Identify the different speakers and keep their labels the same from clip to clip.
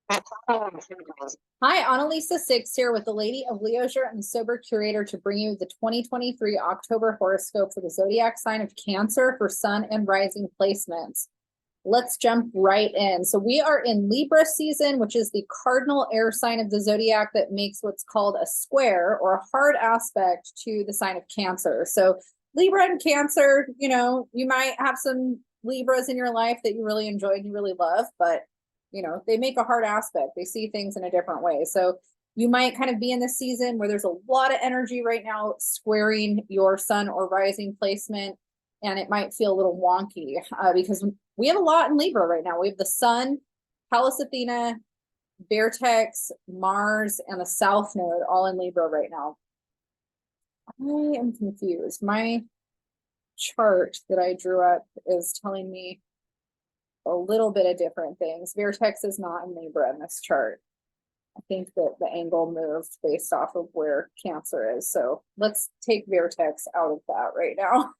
Speaker 1: Hi, Analisa Six here with the Lady of Leisure and the Sober Curator to bring you the 2023 October horoscope for the zodiac sign of Cancer for Sun and Rising placements. Let's jump right in. So we are in Libra season, which is the cardinal air sign of the zodiac that makes what's called a square or a hard aspect to the sign of Cancer. So Libra and Cancer, you might have some Libras in your life that you really enjoy and you really love, but they make a hard aspect. They see things in a different way. So you might kind of be in this season where there's a lot of energy right now squaring your sun or rising placement, and it might feel a little wonky because we have a lot in Libra right now. We have the sun, Pallas Athena, Vertex, Mars, and the South Node all in Libra right now. I am confused. My chart that I drew up is telling me a little bit of different things. Vertex is not in Libra in this chart. I think that the angle moved based off of where Cancer is. So let's take Vertex out of that right now.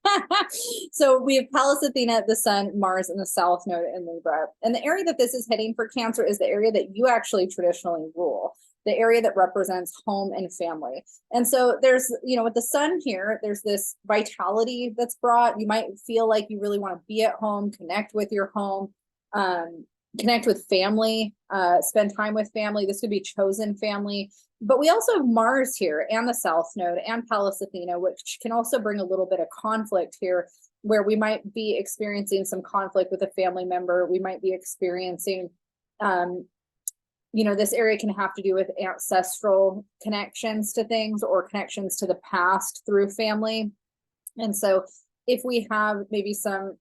Speaker 1: So we have Pallas Athena, the Sun, Mars, and the South Node in Libra. And the area that this is hitting for Cancer is the area that you actually traditionally rule, the area that represents home and family. And so there's, with the sun here, there's this vitality that's brought. You might feel like you really want to be at home, connect with your home, connect with family, spend time with family. This could be chosen family. But we also have Mars here and the South Node and Pallas Athena, which can also bring a little bit of conflict here, where we might be experiencing some conflict with a family member. We might be experiencing this area can have to do with ancestral connections to things or connections to the past through family. And so if we have maybe some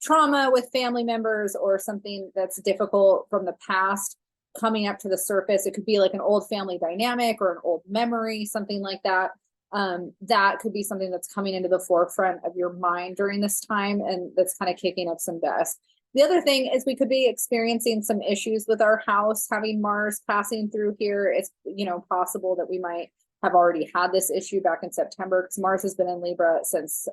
Speaker 1: trauma with family members or something that's difficult from the past coming up to the surface, it could be like an old family dynamic or an old memory, something like that. That could be something that's coming into the forefront of your mind during this time, and that's kind of kicking up some dust. The other thing is we could be experiencing some issues with our house, having Mars passing through here. It's, possible that we might have already had this issue back in September, because Mars has been in Libra since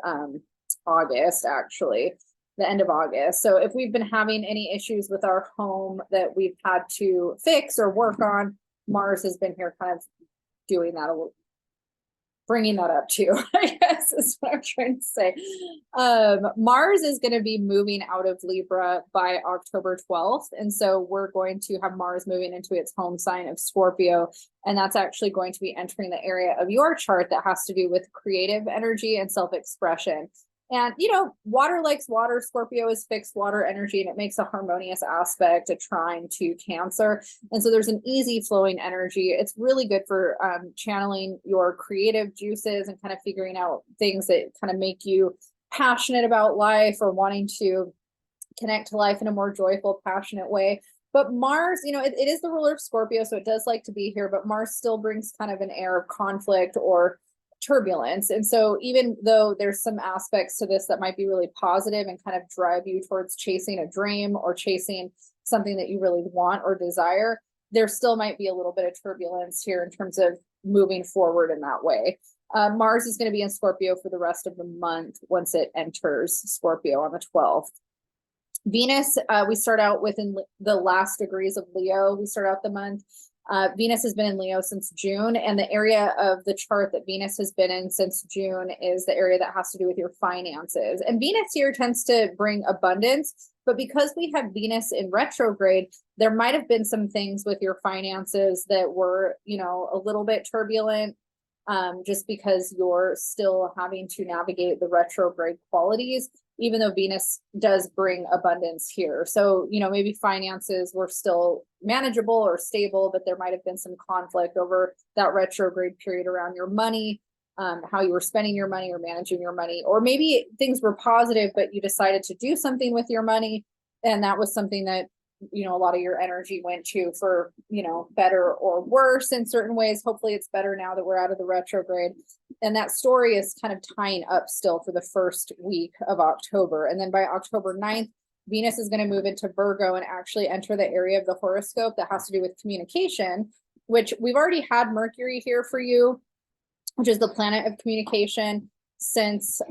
Speaker 1: August, actually, the end of August. So if we've been having any issues with our home that we've had to fix or work on, Mars has been here kind of doing that a little, bringing that up too, I guess is what I'm trying to say. Mars is going to be moving out of Libra by October 12th. And so we're going to have Mars moving into its home sign of Scorpio. And that's actually going to be entering the area of your chart that has to do with creative energy and self-expression. And, water likes water. Scorpio is fixed water energy, and it makes a harmonious aspect, a trine to Cancer. And so there's an easy flowing energy. It's really good for channeling your creative juices and kind of figuring out things that kind of make you passionate about life or wanting to connect to life in a more joyful, passionate way. But Mars, it is the ruler of Scorpio, so it does like to be here, but Mars still brings kind of an air of conflict or turbulence. And so even though there's some aspects to this that might be really positive and kind of drive you towards chasing a dream or chasing something that you really want or desire, there still might be a little bit of turbulence here in terms of moving forward in that way. Mars is going to be in Scorpio for the rest of the month once it enters Scorpio on the 12th. Venus, we start out within the last degrees of Leo. We start out the month. Venus has been in Leo since June, and the area of the chart that Venus has been in since June is the area that has to do with your finances. And Venus here tends to bring abundance, but because we have Venus in retrograde, there might have been some things with your finances that were, a little bit turbulent, just because you're still having to navigate the retrograde qualities, even though Venus does bring abundance here. So, maybe finances were still manageable or stable, but there might have been some conflict over that retrograde period around your money, how you were spending your money or managing your money, or maybe things were positive, but you decided to do something with your money. And that was something that, a lot of your energy went to for, better or worse in certain ways. Hopefully it's better now that we're out of the retrograde. And that story is kind of tying up still for the first week of October. And then by October 9th, Venus is going to move into Virgo and actually enter the area of the horoscope that has to do with communication, which we've already had Mercury here for you, which is the planet of communication. since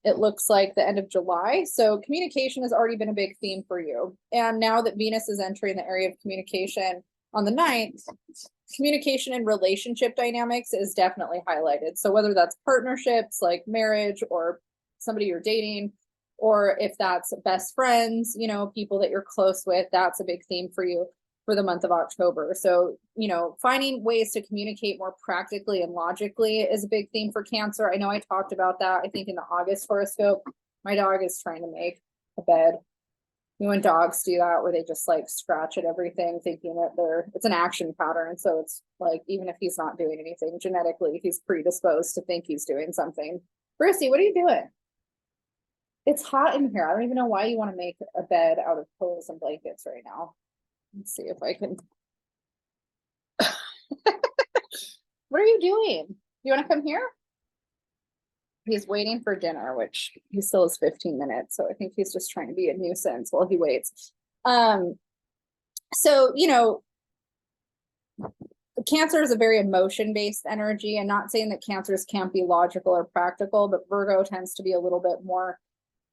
Speaker 1: it looks like the end of July. So communication has already been a big theme for you. And now that Venus is entering the area of communication on the 9th, communication and relationship dynamics is definitely highlighted. So whether that's partnerships like marriage or somebody you're dating, or if that's best friends, you know, people that you're close with, that's a big theme for you for the month of October. So, you know, finding ways to communicate more practically and logically is a big theme for Cancer. I know I talked about that, I think in the August horoscope. My dog is trying to make a bed. You know, when dogs do that, where they just like scratch at everything, thinking that it's an action pattern. So it's like, even if he's not doing anything genetically, he's predisposed to think he's doing something. Brucey, what are you doing? It's hot in here. I don't even know why you want to make a bed out of pillows and blankets right now. Let's see if I can. What are you doing? You want to come here? He's waiting for dinner, which he still has 15 minutes. So I think he's just trying to be a nuisance while he waits. So, you know, Cancer is a very emotion-based energy. I'm not saying that Cancers can't be logical or practical, but Virgo tends to be a little bit more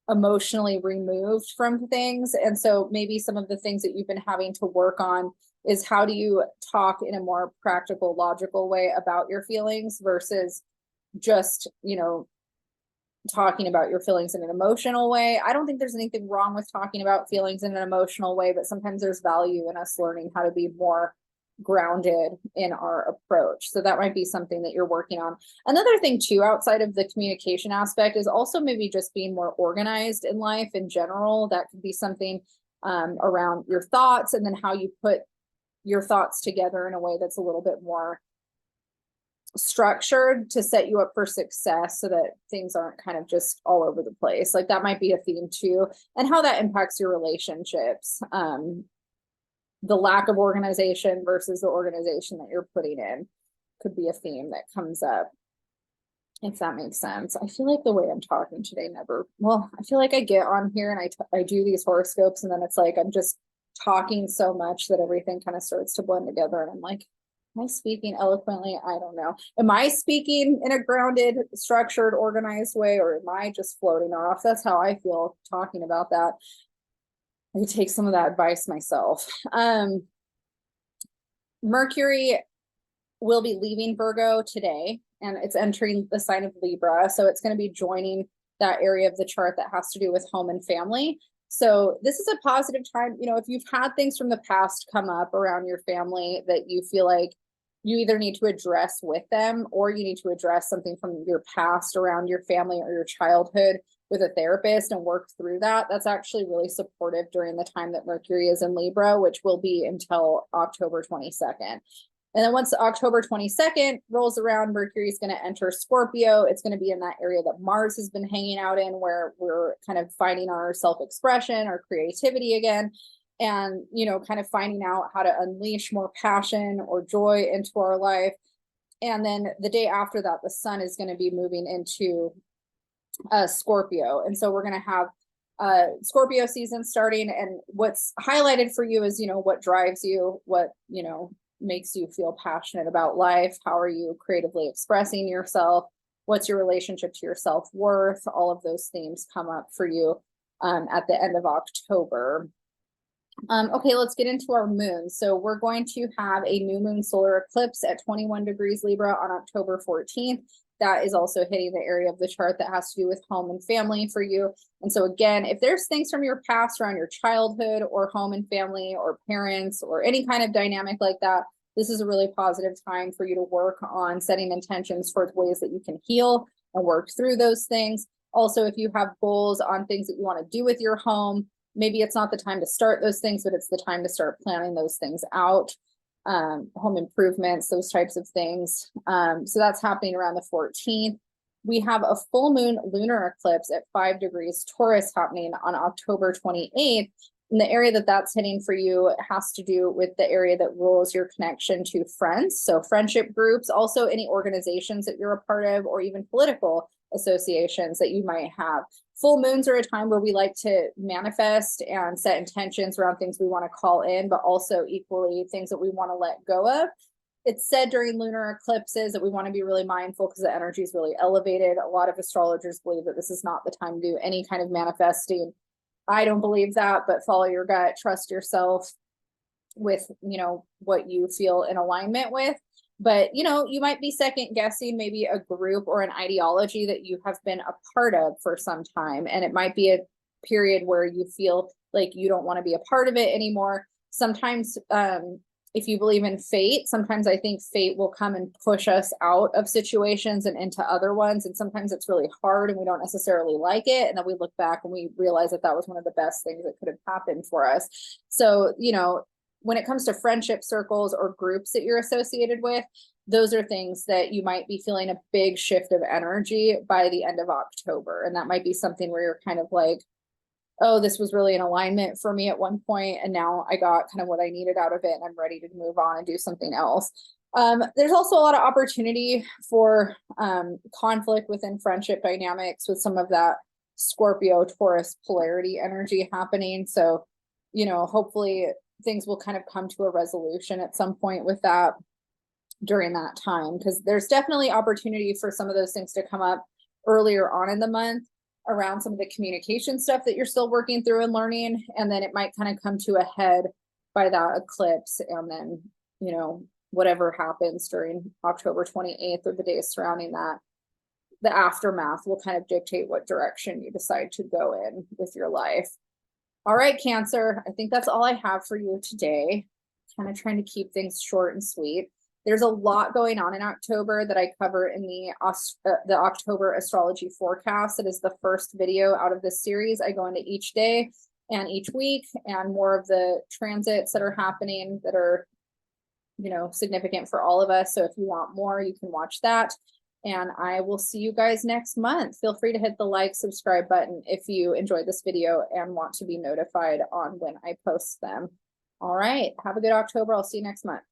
Speaker 1: emotionally removed from things. And so maybe some of the things that you've been having to work on is how do you talk in a more practical, logical way about your feelings versus just, you know, talking about your feelings in an emotional way. I don't think there's anything wrong with talking about feelings in an emotional way, but sometimes there's value in us learning how to be more grounded in our approach. So that might be something that you're working on. Another thing too, outside of the communication aspect, is also maybe just being more organized in life in general. That could be something around your thoughts, and then how you put your thoughts together in a way that's a little bit more structured to set you up for success, so that things aren't kind of just all over the place. Like that might be a theme too, and how that impacts your relationships. The lack of organization versus the organization that you're putting in could be a theme that comes up, if that makes sense. I feel like the way I'm talking today I feel like I get on here and I do these horoscopes, and then it's like I'm just talking so much that everything kind of starts to blend together, and I'm like, am I speaking eloquently? I don't know. Am I speaking in a grounded, structured, organized way, or am I just floating off? That's how I feel talking about that. I take some of that advice myself. Mercury will be leaving Virgo today, and it's entering the sign of Libra. So it's going to be joining that area of the chart that has to do with home and family. So this is a positive time. You know, if you've had things from the past come up around your family that you feel like you either need to address with them, or you need to address something from your past around your family or your childhood with a therapist and work through that, that's actually really supportive during the time that Mercury is in Libra, which will be until October 22nd. And then once October 22nd rolls around, Mercury is going to enter Scorpio. It's going to be in that area that Mars has been hanging out in, where we're kind of finding our self-expression, our creativity again, and, you know, kind of finding out how to unleash more passion or joy into our life. And then the day after that, the sun is going to be moving into Scorpio. And so we're going to have Scorpio season starting. And what's highlighted for you is, you know, what drives you, what, you know, makes you feel passionate about life. How are you creatively expressing yourself? What's your relationship to your self-worth? All of those themes come up for you at the end of October. Okay, let's get into our moon. So we're going to have a new moon solar eclipse at 21 degrees Libra on October 14th. That is also hitting the area of the chart that has to do with home and family for you. And so again, if there's things from your past around your childhood or home and family or parents or any kind of dynamic like that, this is a really positive time for you to work on setting intentions for ways that you can heal and work through those things. Also, if you have goals on things that you want to do with your home, maybe it's not the time to start those things, but it's the time to start planning those things out. Home improvements, those types of things. So that's happening around the 14th. We have a full moon lunar eclipse at 5 degrees Taurus happening on October 28th. And the area that that's hitting for you has to do with the area that rules your connection to friends. So friendship groups, also any organizations that you're a part of, or even political associations that you might have. Full moons are a time where we like to manifest and set intentions around things we want to call in, but also equally things that we want to let go of. It's said during lunar eclipses that we want to be really mindful because the energy is really elevated. A lot of astrologers believe that this is not the time to do any kind of manifesting. I don't believe that, but follow your gut, trust yourself with, you know, what you feel in alignment with. But, you know, you might be second guessing maybe a group or an ideology that you have been a part of for some time. And it might be a period where you feel like you don't want to be a part of it anymore. Sometimes, if you believe in fate, sometimes I think fate will come and push us out of situations and into other ones. And sometimes it's really hard and we don't necessarily like it. And then we look back and we realize that that was one of the best things that could have happened for us. So, you know, when it comes to friendship circles or groups that you're associated with, those are things that you might be feeling a big shift of energy by the end of October. And that might be something where you're kind of like, oh, this was really an alignment for me at one point, and now I got kind of what I needed out of it, and I'm ready to move on and do something else. There's also a lot of opportunity for conflict within friendship dynamics with some of that Scorpio Taurus polarity energy happening. So, you know, hopefully things will kind of come to a resolution at some point with that during that time, because there's definitely opportunity for some of those things to come up earlier on in the month around some of the communication stuff that you're still working through and learning. And then it might kind of come to a head by that eclipse. And then, you know, whatever happens during October 28th or the days surrounding that, the aftermath will kind of dictate what direction you decide to go in with your life. All right, Cancer, I think that's all I have for you today. Kind of trying to keep things short and sweet. There's a lot going on in October that I cover in the October astrology forecast. It is the first video out of this series. I go into each day and each week and more of the transits that are happening that are, you know, significant for all of us. So if you want more, you can watch that. And I will see you guys next month. Feel free to hit the like, subscribe button if you enjoyed this video and want to be notified on when I post them. All right, have a good October. I'll see you next month.